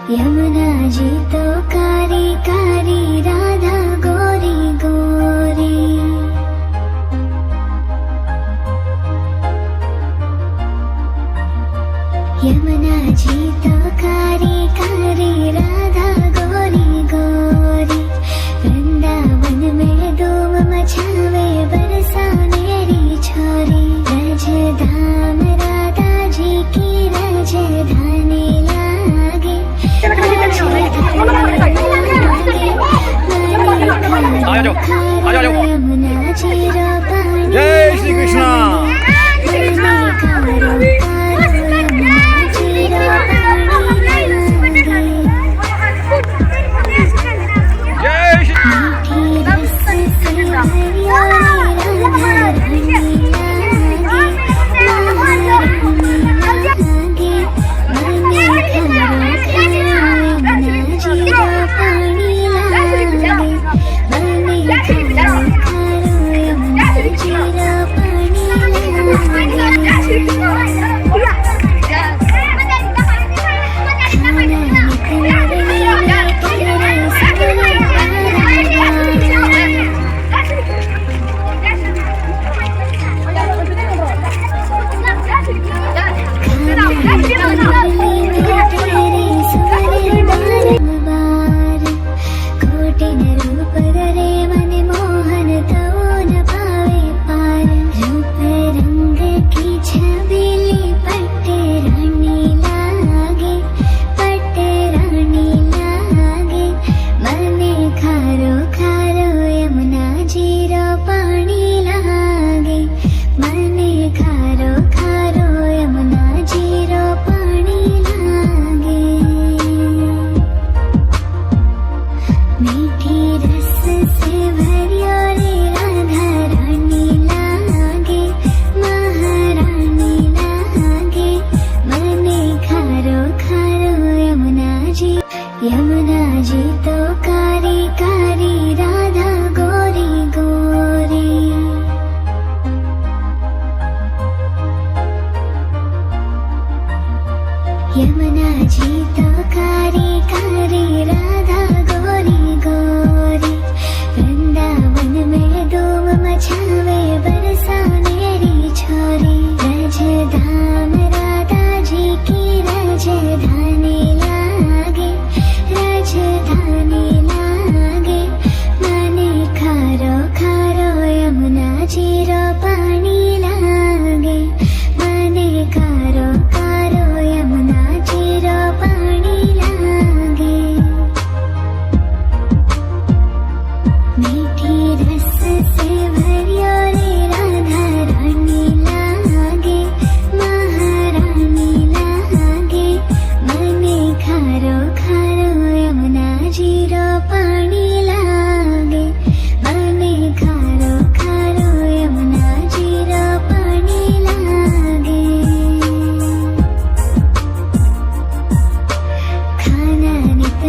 यमुना जी तो कारी कारी, राधा गोरी गोरी। यमुना जी तो कारी कारी, राधा गोरी गोरी। वृंदावन में धूम मचावे, बरसानेरी छोरी। रजधाम राधा जी की राजधानी लागे। यमुना जी रो पानी। जय श्री कृष्ण। यमुना जी तो कारी कारी, राधा गोरी गोरी। यमुना जी तो कारी कारी, राधा गोरी गोरी। वृंदावन में धूम मचावे, बरसानेरी छोरी। रजधाम राधा जी की राजधानी लागे। राजधानी लागे, मने खारो खारो, यमुना जी रो पानी लागे। मने खारो खारो, यमुना जी रो पानी लागे। मीठी रस से भरियो रे, राधा रानी लागे। महारानी लागे, मने खारो खारो, यमुना जी रो पानी लागे। मने खारो खारो, यमुना जी रो पानी लागे। खाना नित